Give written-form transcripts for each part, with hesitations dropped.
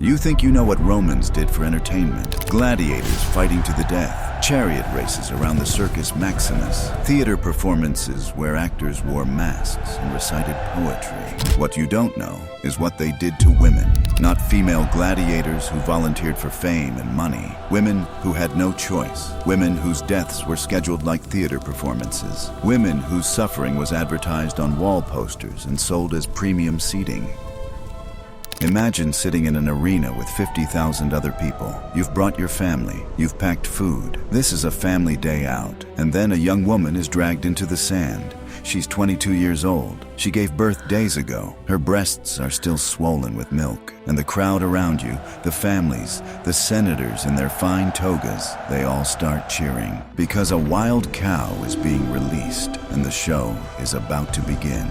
You think you know what Romans did for entertainment? Gladiators fighting to the death, chariot races around the Circus Maximus, theater performances where actors wore masks and recited poetry. What you don't know is what they did to women. Not female gladiators who volunteered for fame and money. Women who had no choice. Women whose deaths were scheduled like theater performances. Women whose suffering was advertised on wall posters and sold as premium seating. Imagine sitting in an arena with 50,000 other people. You've brought your family. You've packed food. This is a family day out. And then a young woman is dragged into the sand. She's 22 years old. She gave birth days ago. Her breasts are still swollen with milk. And the crowd around you, the families, the senators in their fine togas, they all start cheering. Because a wild cow is being released and the show is about to begin.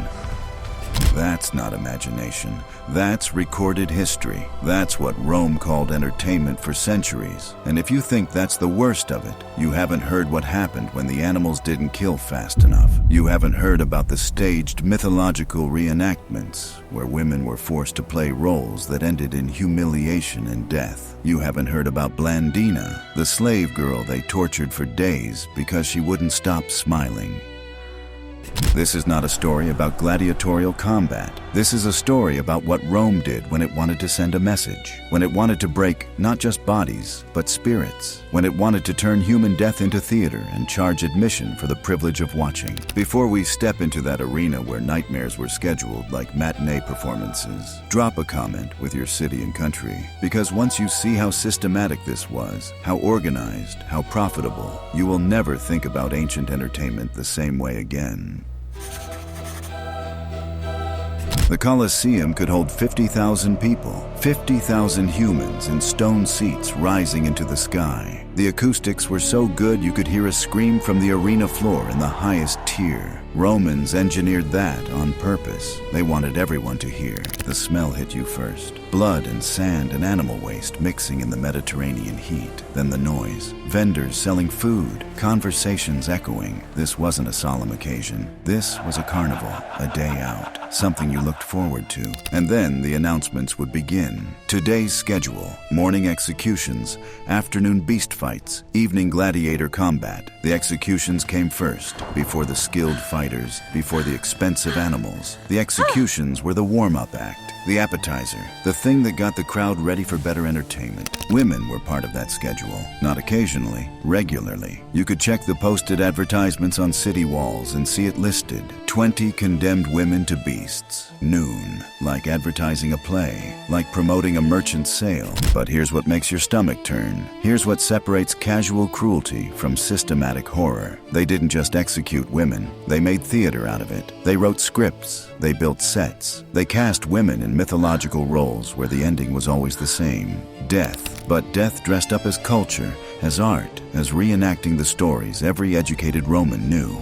That's not imagination. That's recorded history. That's what Rome called entertainment for centuries. And if you think that's the worst of it, you haven't heard what happened when the animals didn't kill fast enough. You haven't heard about the staged mythological reenactments where women were forced to play roles that ended in humiliation and death. You haven't heard about Blandina, the slave girl they tortured for days because she wouldn't stop smiling. This is not a story about gladiatorial combat. This is a story about what Rome did when it wanted to send a message, when it wanted to break not just bodies, but spirits, when it wanted to turn human death into theater and charge admission for the privilege of watching. Before we step into that arena where nightmares were scheduled like matinee performances, drop a comment with your city and country, because once you see how systematic this was, how organized, how profitable, you will never think about ancient entertainment the same way again. The Colosseum could hold 50,000 people, 50,000 humans in stone seats rising into the sky. The acoustics were so good you could hear a scream from the arena floor in the highest tier. Romans engineered that on purpose. They wanted everyone to hear. The smell hit you first. Blood and sand and animal waste mixing in the Mediterranean heat. Then the noise. Vendors selling food. Conversations echoing. This wasn't a solemn occasion. This was a carnival, a day out, something you looked forward to. And then the announcements would begin. Today's schedule: morning executions, afternoon beast fights, evening gladiator combat. The executions came first, before the skilled fighters, before the expensive animals. The executions were the warm-up act, the appetizer, the thing that got the crowd ready for better entertainment. Women were part of that schedule, not occasionally, regularly. You could check the posted advertisements on city walls and see it listed. 20 condemned women to beasts. Noon. Like advertising a play. Like promoting a merchant sale. But here's what makes your stomach turn. Here's what separates casual cruelty from systematic horror. They didn't just execute women. They made theater out of it. They wrote scripts. They built sets. They cast women in mythological roles where the ending was always the same: death. But death dressed up as culture, as art, as reenacting the stories every educated Roman knew.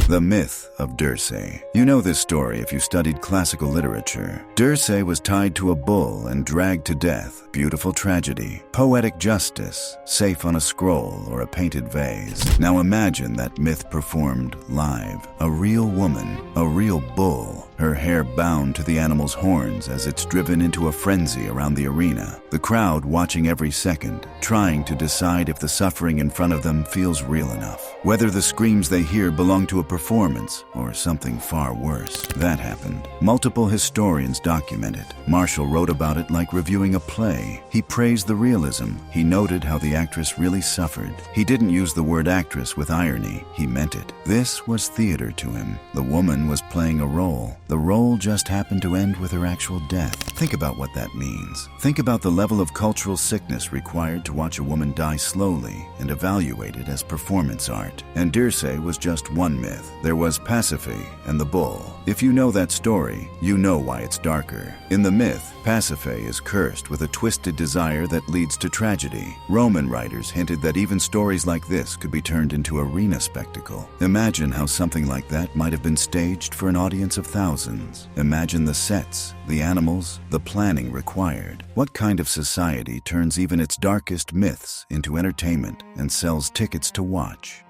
The myth of Dirce. You know this story if you studied classical literature. Dirce was tied to a bull and dragged to death. Beautiful tragedy. Poetic justice. Safe on a scroll or a painted vase. Now imagine that myth performed live. A real woman. A real bull. Her hair bound to the animal's horns as it's driven into a frenzy around the arena. The crowd watching every second, trying to decide if the suffering in front of them feels real enough. Whether the screams they hear belong to a performance or something far worse. That happened. Multiple historians document it. Marshall wrote about it like reviewing a play. He praised the realism. He noted how the actress really suffered. He didn't use the word actress with irony. He meant it. This was theater to him. The woman was playing a role. The role just happened to end with her actual death. Think about what that means. Think about the level of cultural sickness required to watch a woman die slowly and evaluate it as performance art. And Dirce was just one myth. There was Pasiphae and the bull. If you know that story, you know why it's darker. In the myth, Pasiphae is cursed with a twisted desire that leads to tragedy. Roman writers hinted that even stories like this could be turned into arena spectacle. Imagine how something like that might have been staged for an audience of thousands. Imagine the sets, the animals, the planning required. What kind of society turns even its darkest myths into entertainment and sells tickets to watch?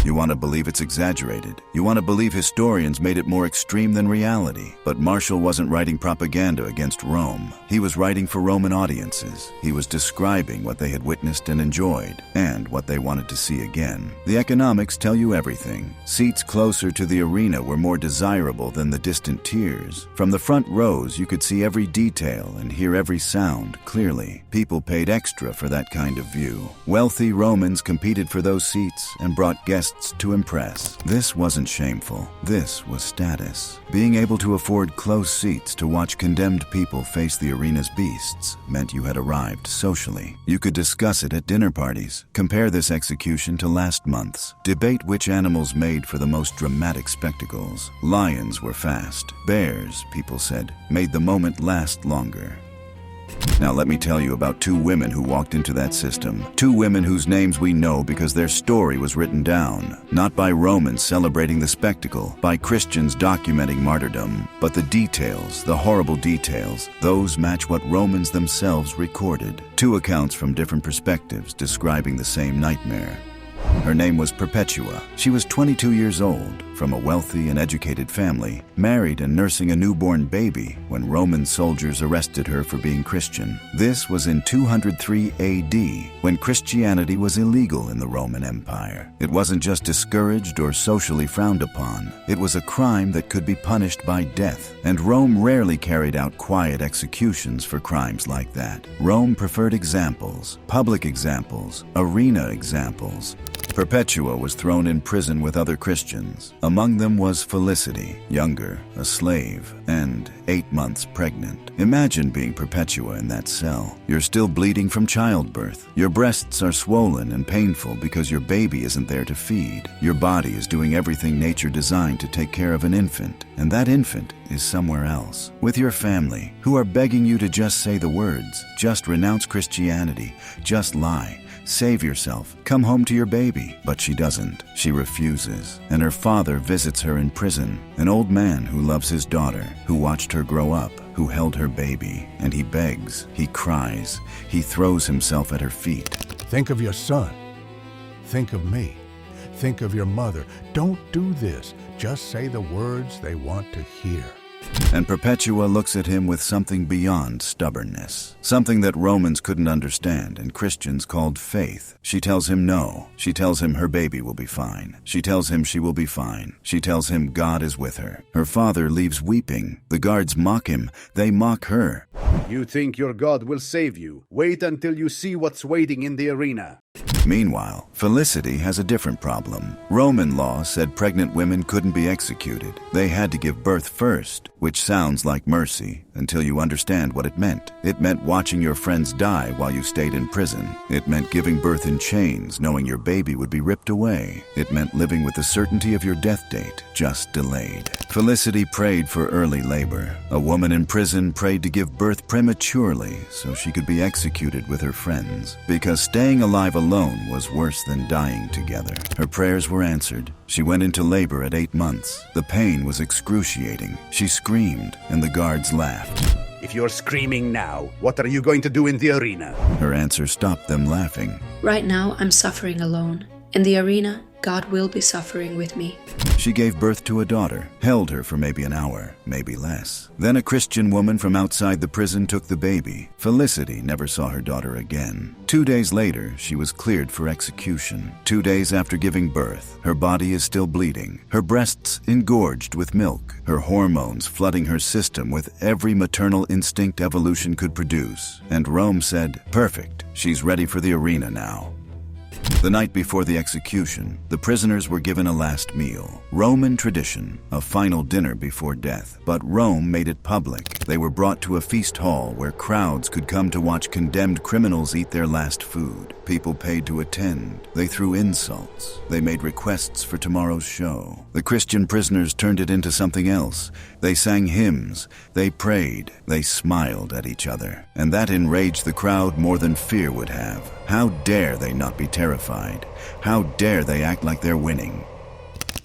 You want to believe it's exaggerated. You want to believe historians made it more extreme than reality. But Marshall wasn't writing propaganda against Rome. He was writing for Roman audiences. He was describing what they had witnessed and enjoyed, and what they wanted to see again. The economics tell you everything. Seats closer to the arena were more desirable than the distant tiers. From the front rows, you could see every detail and hear every sound clearly. People paid extra for that kind of view. Wealthy Romans competed for those seats and brought guests to impress. This wasn't shameful. This was status. Being able to afford close seats to watch condemned people face the arena's beasts meant you had arrived socially. You could discuss it at dinner parties. Compare this execution to last month's. Debate which animals made for the most dramatic spectacles. Lions were fast. Bears, people said, made the moment last longer. Now let me tell you about two women who walked into that system. Two women whose names we know because their story was written down. Not by Romans celebrating the spectacle, by Christians documenting martyrdom. But the details, the horrible details, those match what Romans themselves recorded. Two accounts from different perspectives describing the same nightmare. Her name was Perpetua. She was 22 years old, from a wealthy and educated family, married and nursing a newborn baby when Roman soldiers arrested her for being Christian. This was in 203 AD, when Christianity was illegal in the Roman Empire. It wasn't just discouraged or socially frowned upon. It was a crime that could be punished by death, and Rome rarely carried out quiet executions for crimes like that. Rome preferred examples, public examples, arena examples. Perpetua was thrown in prison with other Christians. Among them was Felicity, younger, a slave, and 8 months pregnant. Imagine being Perpetua in that cell. You're still bleeding from childbirth. Your breasts are swollen and painful because your baby isn't there to feed. Your body is doing everything nature designed to take care of an infant, and that infant is somewhere else, with your family, who are begging you to just say the words, just renounce Christianity, just lie. Save yourself. Come home to your baby. But she doesn't. She refuses. And her father visits her in prison, an old man who loves his daughter, who watched her grow up, who held her baby. And he begs, he cries, he throws himself at her feet. Think of your son. Think of me. Think of your mother. Don't do this. Just say the words they want to hear. And Perpetua looks at him with something beyond stubbornness, something that Romans couldn't understand and Christians called faith. She tells him no. She tells him her baby will be fine. She tells him she will be fine. She tells him God is with her. Her father leaves weeping. The guards mock him. They mock her. You think your God will save you? Wait until you see what's waiting in the arena. Meanwhile, Felicity has a different problem. Roman law said pregnant women couldn't be executed. They had to give birth first, which sounds like mercy until you understand what it meant. It meant watching your friends die while you stayed in prison. It meant giving birth in chains, knowing your baby would be ripped away. It meant living with the certainty of your death date, just delayed. Felicity prayed for early labor. A woman in prison prayed to give birth prematurely so she could be executed with her friends, because staying alive alone was worse than dying together. Her prayers were answered. She went into labor at 8 months. The pain was excruciating. She screamed, and the guards laughed. If you're screaming now, what are you going to do in the arena? Her answer stopped them laughing. Right now, I'm suffering alone. In the arena, God will be suffering with me. She gave birth to a daughter, held her for maybe an hour, maybe less. Then a Christian woman from outside the prison took the baby. Felicity never saw her daughter again. 2 days later, she was cleared for execution. 2 days after giving birth, her body is still bleeding, her breasts engorged with milk, her hormones flooding her system with every maternal instinct evolution could produce. And Rome said, perfect, she's ready for the arena now. The night before the execution, the prisoners were given a last meal. Roman tradition, a final dinner before death. But Rome made it public. They were brought to a feast hall where crowds could come to watch condemned criminals eat their last food. People paid to attend. They threw insults. They made requests for tomorrow's show. The Christian prisoners turned it into something else. They sang hymns. They prayed. They smiled at each other. And that enraged the crowd more than fear would have. How dare they not be terrified? How dare they act like they're winning?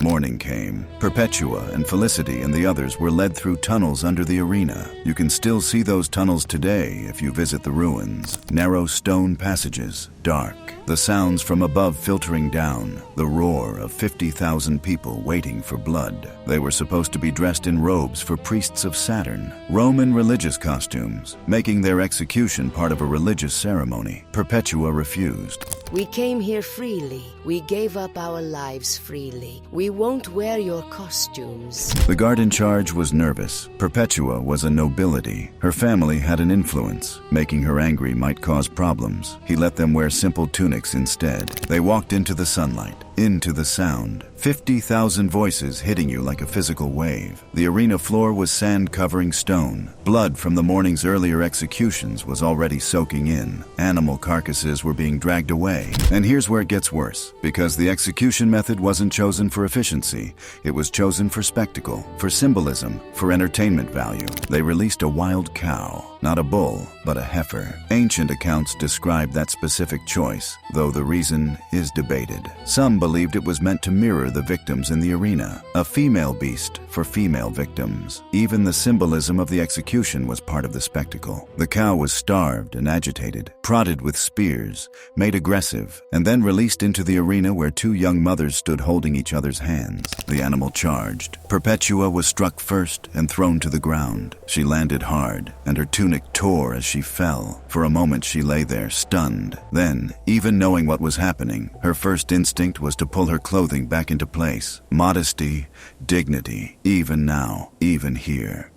Morning came. Perpetua and Felicity and the others were led through tunnels under the arena. You can still see those tunnels today if you visit the ruins. Narrow stone passages, dark. The sounds from above filtering down, the roar of 50,000 people waiting for blood. They were supposed to be dressed in robes for priests of Saturn, Roman religious costumes, making their execution part of a religious ceremony. Perpetua refused. We came here freely. We gave up our lives freely. We won't wear your costumes. The guard in charge was nervous. Perpetua was a nobility. Her family had an influence. Making her angry might cause problems. He let them wear simple tunics instead. They walked into the sunlight, into the sound. 50,000 voices hitting you like a physical wave. The arena floor was sand covering stone. Blood from the morning's earlier executions was already soaking in. Animal carcasses were being dragged away. And here's where it gets worse. Because the execution method wasn't chosen for efficiency, it was chosen for spectacle, for symbolism, for entertainment value. They released a wild cow. Not a bull, but a heifer. Ancient accounts describe that specific choice, though the reason is debated. Some believed it was meant to mirror the victims in the arena, a female beast for female victims. Even the symbolism of the execution was part of the spectacle. The cow was starved and agitated, prodded with spears, made aggressive, and then released into the arena where two young mothers stood holding each other's hands. The animal charged. Perpetua was struck first and thrown to the ground. She landed hard, and her tunic tore as she fell. For a moment she lay there, stunned. Then, even knowing what was happening, her first instinct was to pull her clothing back into place. Modesty, dignity, even now, even here.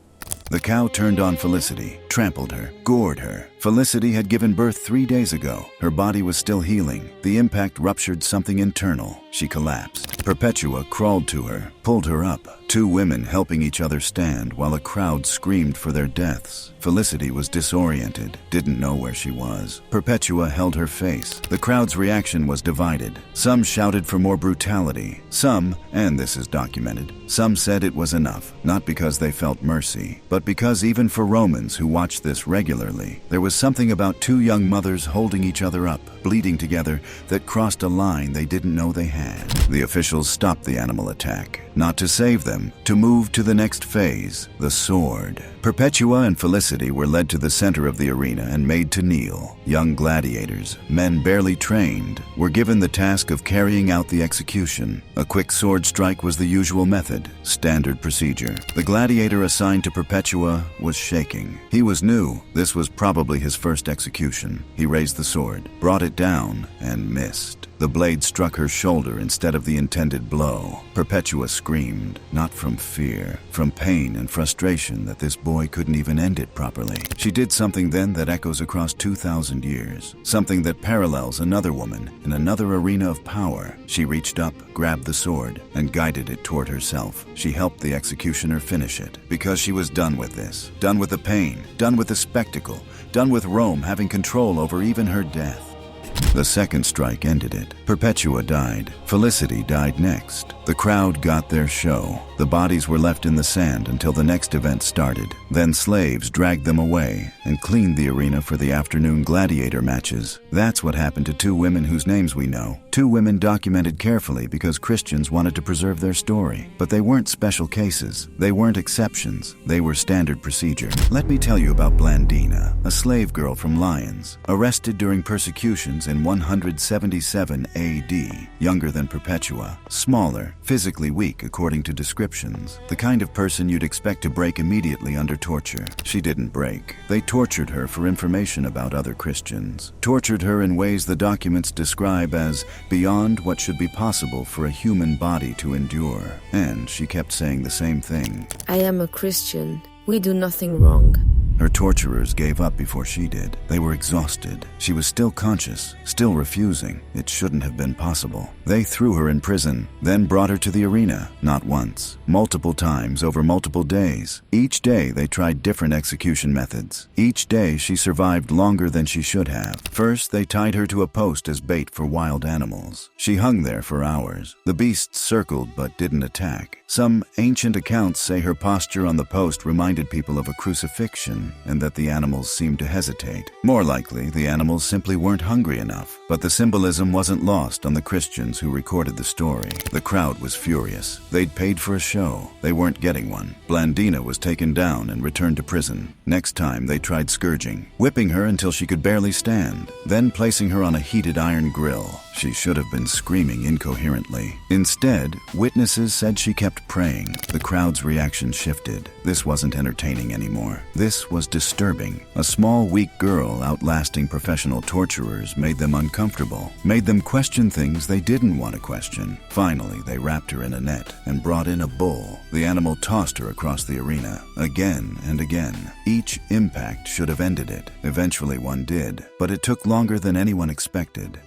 The cow turned on Felicity, trampled her, gored her. Felicity had given birth 3 days ago. Her body was still healing. The impact ruptured something internal. She collapsed. Perpetua crawled to her, pulled her up. Two women helping each other stand while a crowd screamed for their deaths. Felicity was disoriented, didn't know where she was. Perpetua held her face. The crowd's reaction was divided. Some shouted for more brutality. Some, and this is documented, some said it was enough, not because they felt mercy, but because even for Romans who watched this regularly, there was something about two young mothers holding each other up, bleeding together, that crossed a line they didn't know they had. The officials stopped the animal attack, not to save them, to move to the next phase, the sword. Perpetua and Felicity were led to the center of the arena and made to kneel. Young gladiators, men barely trained, were given the task of carrying out the execution. A quick sword strike was the usual method, standard procedure. The gladiator assigned to Perpetua was shaking. He was new. This was probably his first execution. He raised the sword, brought it down, and missed. The blade struck her shoulder instead of the intended blow. Perpetua screamed, not from fear, from pain and frustration that this boy couldn't even end it properly. She did something then that echoes across 2,000 years, something that parallels another woman in another arena of power. She reached up, grabbed the sword, and guided it toward herself. She helped the executioner finish it, because she was done with this, done with the pain, done with the spectacle, done with Rome having control over even her death. The second strike ended it. Perpetua died. Felicity died next. The crowd got their show. The bodies were left in the sand until the next event started. Then slaves dragged them away and cleaned the arena for the afternoon gladiator matches. That's what happened to two women whose names we know. Two women documented carefully because Christians wanted to preserve their story. But they weren't special cases. They weren't exceptions. They were standard procedure. Let me tell you about Blandina, a slave girl from Lyons, arrested during persecutions in 177 AD, younger than Perpetua, smaller, physically weak according to descriptions, the kind of person you'd expect to break immediately under torture. She didn't break. They tortured her for information about other Christians, tortured her in ways the documents describe as beyond what should be possible for a human body to endure. And she kept saying the same thing. I am a Christian. We do nothing wrong. Her torturers gave up before she did. They were exhausted. She was still conscious, still refusing. It shouldn't have been possible. They threw her in prison, then brought her to the arena, not once, multiple times over multiple days. Each day they tried different execution methods. Each day she survived longer than she should have. First, they tied her to a post as bait for wild animals. She hung there for hours. The beasts circled but didn't attack. Some ancient accounts say her posture on the post reminded people of a crucifixion, and that the animals seemed to hesitate. More likely, the animals simply weren't hungry enough, but the symbolism wasn't lost on the Christians clowns who recorded the story. The crowd was furious. They'd paid for a show. They weren't getting one. Blandina was taken down and returned to prison. Next time, they tried scourging, whipping her until she could barely stand, then placing her on a heated iron grill. She should have been screaming incoherently. Instead, witnesses said she kept praying. The crowd's reaction shifted. This wasn't entertaining anymore. This was disturbing. A small, weak girl outlasting professional torturers made them uncomfortable, made them question things they didn't want to question. Finally, they wrapped her in a net and brought in a bull. The animal tossed her across the arena, again and again. Each impact should have ended it. Eventually one did, but it took longer than anyone expected.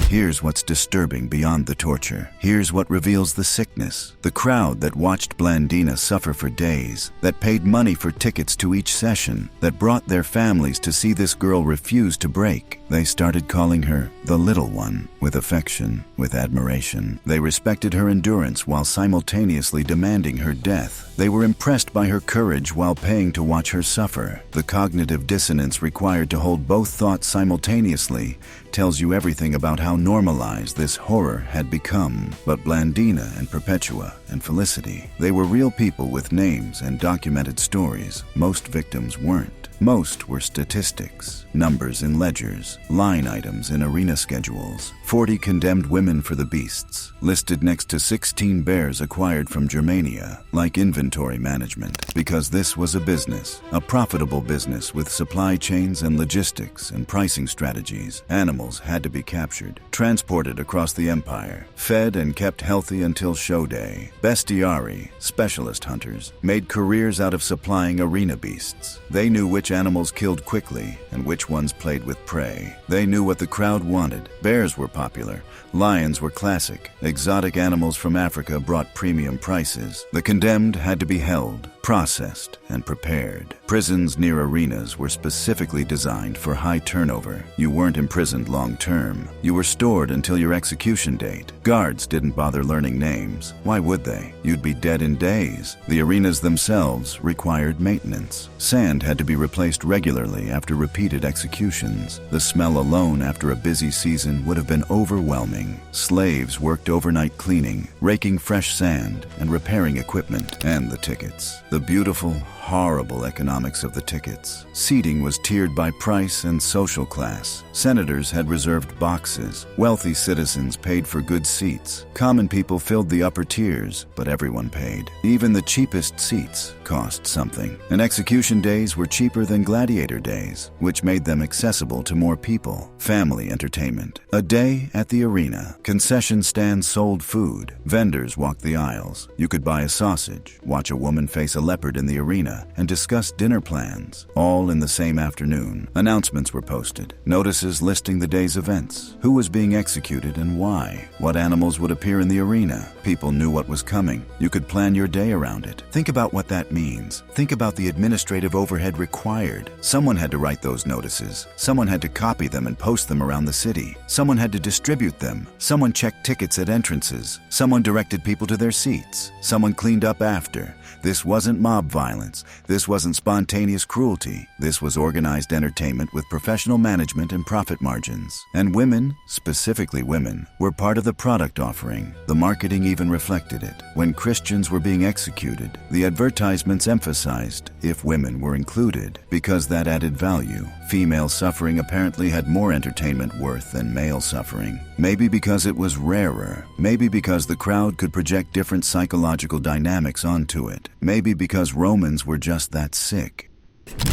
Here's what's disturbing beyond the torture. Here's what reveals the sickness. The crowd that watched Blandina suffer for days, that paid money for tickets to each session, that brought their families to see this girl refuse to break. They started calling her the little one, with affection, with admiration. They respected her endurance while simultaneously demanding her death. They were impressed by her courage while paying to watch her suffer. The cognitive dissonance required to hold both thoughts simultaneously tells you everything about how normalized this horror had become. But Blandina and Perpetua and Felicity, they were real people with names and documented stories. Most victims weren't. Most were statistics, numbers in ledgers, line items in arena schedules, 40 condemned women for the beasts, listed next to 16 bears acquired from Germania, like inventory management. Because this was a business, a profitable business with supply chains and logistics and pricing strategies. Animals had to be captured, transported across the empire, fed and kept healthy until show day. Bestiari, specialist hunters, made careers out of supplying arena beasts. They knew which animals killed quickly and which ones played with prey. They knew what the crowd wanted. Bears were popular. Lions were classic. Exotic animals from Africa brought premium prices. The condemned had to be held, processed, and prepared. Prisons near arenas were specifically designed for high turnover. You weren't imprisoned long term. You were stored until your execution date. Guards didn't bother learning names. Why would they? You'd be dead in days. The arenas themselves required maintenance. Sand had to be replaced regularly after repeated executions. The smell alone after a busy season would have been overwhelming. Slaves worked overnight cleaning, raking fresh sand, and repairing equipment. And the tickets. The beautiful, horrible economics of the tickets. Seating was tiered by price and social class. Senators had reserved boxes. Wealthy citizens paid for good seats. Common people filled the upper tiers, but everyone paid. Even the cheapest seats cost something. And execution days were cheaper than gladiator days, which made them accessible to more people. Family entertainment. A day at the arena. Concession stands sold food. Vendors walked the aisles. You could buy a sausage, watch a woman face a leopard in the arena, and discuss dinner plans, all in the same afternoon. Announcements were posted, notices listing the day's events, who was being executed and why, what animals would appear in the arena. People knew what was coming. You could plan your day around it. Think about what that means. Think about the administrative overhead required. Someone had to write those notices. Someone had to copy them and post them around the city. Someone had to distribute them. Someone checked tickets at entrances. Someone directed people to their seats. Someone cleaned up after. This wasn't mob violence. This wasn't spontaneous cruelty. This was organized entertainment with professional management and profit margins. And women, specifically women, were part of the product offering. The marketing even reflected it. When Christians were being executed, the advertisements emphasized if women were included, because that added value. Female suffering apparently had more entertainment worth than male suffering. Maybe because it was rarer. Maybe because the crowd could project different psychological dynamics onto it. Maybe because Romans were just that sick.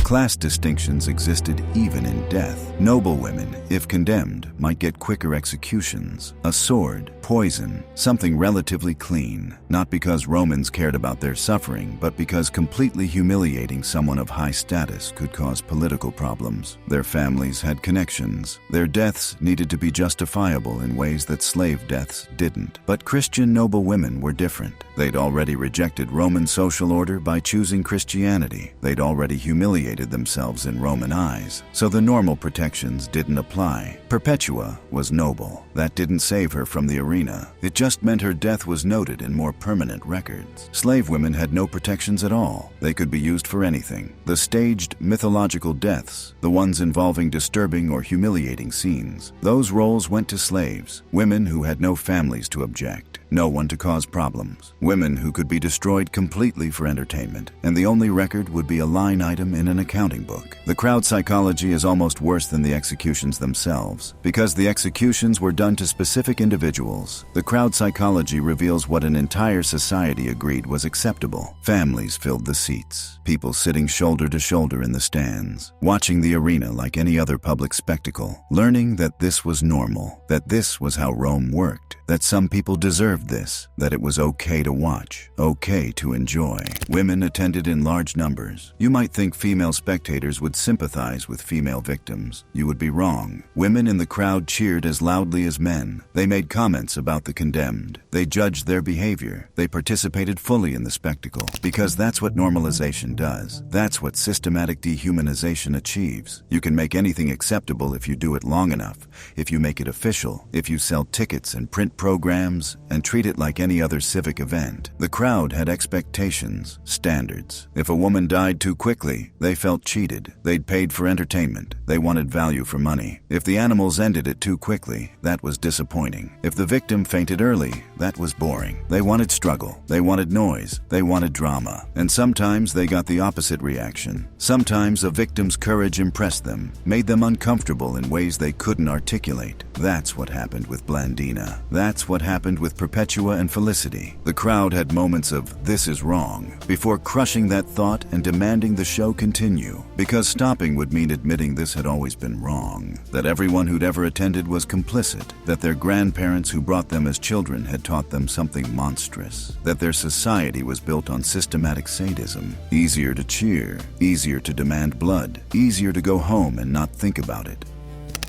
Class distinctions existed even in death. Noble women, if condemned, might get quicker executions. A sword, poison, something relatively clean. Not because Romans cared about their suffering, but because completely humiliating someone of high status could cause political problems. Their families had connections. Their deaths needed to be justifiable in ways that slave deaths didn't. But Christian noble women were different. They'd already rejected Roman social order by choosing Christianity. They'd already humiliated themselves in Roman eyes, so the normal protections didn't apply. Perpetua was noble. That didn't save her from the arena. arena. It just meant her death was noted in more permanent records. Slave women had no protections at all. They could be used for anything. The staged mythological deaths, the ones involving disturbing or humiliating scenes, those roles went to slaves, women who had no families to object, no one to cause problems, women who could be destroyed completely for entertainment, and the only record would be a line item in an accounting book. The crowd psychology is almost worse than the executions themselves. Because the executions were done to specific individuals, the crowd psychology reveals what an entire society agreed was acceptable. Families filled the seats, people sitting shoulder to shoulder in the stands, watching the arena like any other public spectacle, learning that this was normal, that this was how Rome worked, that some people deserved this, that it was okay to watch, okay to enjoy. Women attended in large numbers. You might think female spectators would sympathize with female victims. You would be wrong. Women in the crowd cheered as loudly as men. They made comments about the condemned. They judged their behavior. They participated fully in the spectacle. Because that's what normalization does. That's what systematic dehumanization achieves. You can make anything acceptable if you do it long enough, if you make it official, if you sell tickets and print programs and treat it like any other civic event. The crowd had expectations, standards. If a woman died too quickly, they felt cheated. They'd paid for entertainment. They wanted value for money. If the animals ended it too quickly, that was disappointing. If the victim fainted early, that was boring. They wanted struggle. They wanted noise. They wanted drama. And sometimes they got the opposite reaction. Sometimes a victim's courage impressed them, made them uncomfortable in ways they couldn't articulate. That's what happened with Blandina. That's what happened with Perpetua and Felicity. The crowd had moments of "this is wrong" before crushing that thought and demanding the show continue. Because stopping would mean admitting this had always been wrong, that everyone who'd ever attended was complicit, that their grandparents who brought them as children had taught them something monstrous, that their society was built on systematic sadism. Easier to cheer, easier to demand blood, easier to go home and not think about it.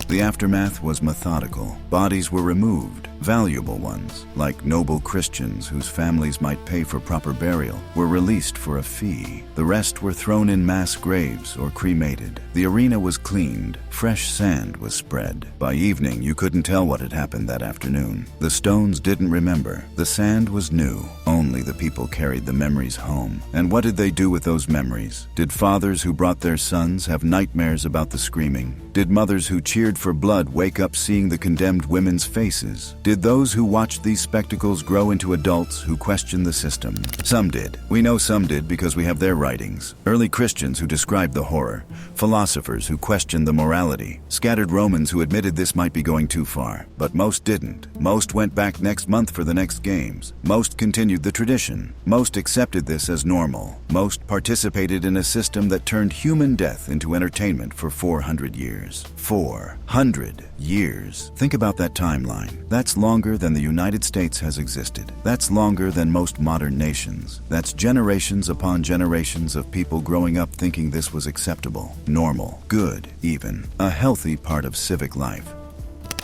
The aftermath was methodical. Bodies were removed. Valuable ones, like noble Christians whose families might pay for proper burial, were released for a fee. The rest were thrown in mass graves or cremated. The arena was cleaned. Fresh sand was spread. By evening, you couldn't tell what had happened that afternoon. The stones didn't remember. The sand was new. Only the people carried the memories home. And what did they do with those memories? Did fathers who brought their sons have nightmares about the screaming? Did mothers who cheered for blood wake up seeing the condemned women's faces? Did those who watched these spectacles grow into adults who questioned the system? Some did. We know some did because we have their writings. Early Christians who described the horror, philosophers who questioned the morality, scattered Romans who admitted this might be going too far. But most didn't. Most went back next month for the next games. Most continued the tradition. Most accepted this as normal. Most participated in a system that turned human death into entertainment for 400 years. 400 years. Think about that timeline. That's longer than the United States has existed. That's longer than most modern nations. That's generations upon generations of people growing up thinking this was acceptable, normal, good, even, a healthy part of civic life.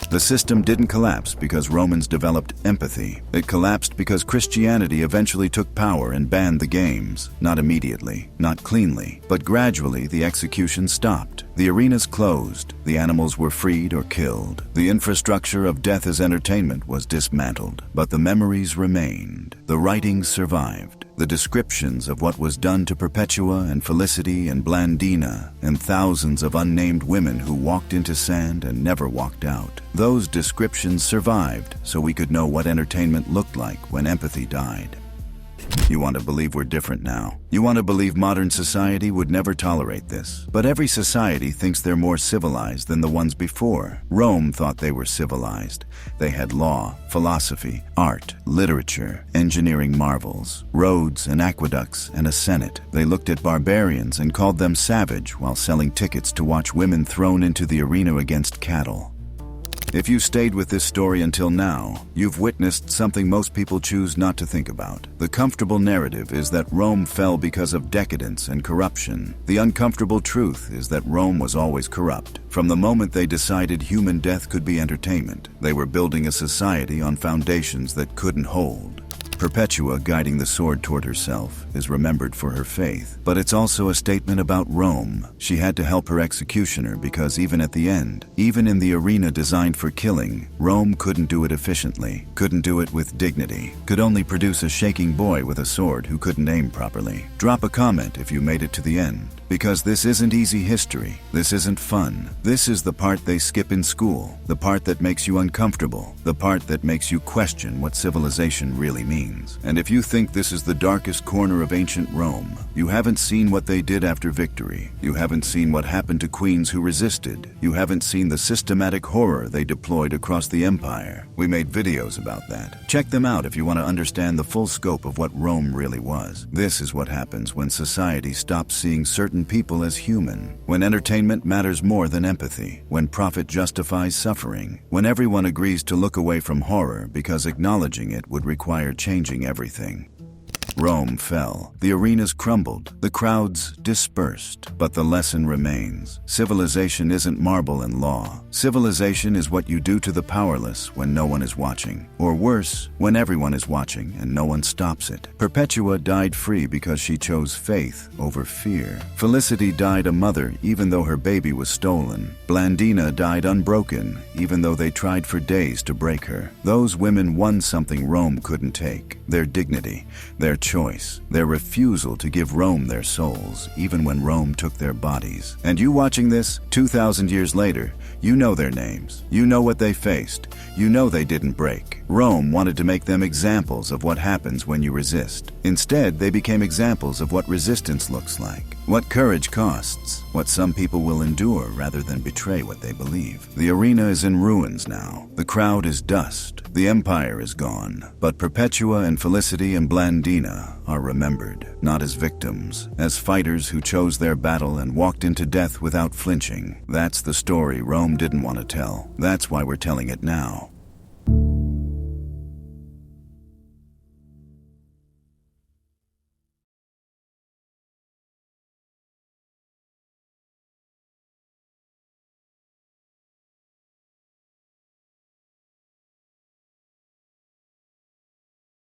The system didn't collapse because Romans developed empathy. It collapsed because Christianity eventually took power and banned the games. Not immediately, not cleanly, but gradually the execution stopped. The arenas closed. The animals were freed or killed. The infrastructure of death as entertainment was dismantled. But the memories remained. The writings survived. The descriptions of what was done to Perpetua and Felicity and Blandina and thousands of unnamed women who walked into sand and never walked out. Those descriptions survived so we could know what entertainment looked like when empathy died. You want to believe we're different now. You want to believe modern society would never tolerate this. But every society thinks they're more civilized than the ones before. Rome thought they were civilized. They had law, philosophy, art, literature, engineering marvels, roads and aqueducts, and a senate. They looked at barbarians and called them savage while selling tickets to watch women thrown into the arena against cattle. If you stayed with this story until now, you've witnessed something most people choose not to think about. The comfortable narrative is that Rome fell because of decadence and corruption. The uncomfortable truth is that Rome was always corrupt. From the moment they decided human death could be entertainment, they were building a society on foundations that couldn't hold. Perpetua guiding the sword toward herself is remembered for her faith, but it's also a statement about Rome. She had to help her executioner because even at the end, even in the arena designed for killing, Rome couldn't do it efficiently, couldn't do it with dignity, could only produce a shaking boy with a sword who couldn't aim properly. Drop a comment if you made it to the end, because this isn't easy history. This isn't fun. This is the part they skip in school, the part that makes you uncomfortable, the part that makes you question what civilization really means. And if you think this is the darkest corner of ancient Rome, you haven't seen what they did after victory. You haven't seen what happened to queens who resisted. You haven't seen the systematic horror they deployed across the empire. We made videos about that. Check them out if you want to understand the full scope of what Rome really was. This is what happens when society stops seeing certain people as human, when entertainment matters more than empathy, when profit justifies suffering, when everyone agrees to look away from horror because acknowledging it would require changing everything. Rome fell, the arenas crumbled, the crowds dispersed, but the lesson remains. Civilization isn't marble and law. Civilization is what you do to the powerless when no one is watching, or worse, when everyone is watching and no one stops it. Perpetua died free because she chose faith over fear. Felicity died a mother even though her baby was stolen. Blandina died unbroken even though they tried for days to break her. Those women won something Rome couldn't take: their dignity, their choice, their refusal to give Rome their souls, even when Rome took their bodies. And you watching this 2,000 years later, you know their names. You know what they faced. You know they didn't break. Rome wanted to make them examples of what happens when you resist. Instead, they became examples of what resistance looks like, what courage costs, what some people will endure rather than betray what they believe. The arena is in ruins now. The crowd is dust. The empire is gone. But Perpetua and Felicity and Blandina are remembered, not as victims, as fighters who chose their battle and walked into death without flinching. That's the story Rome didn't want to tell. That's why we're telling it now.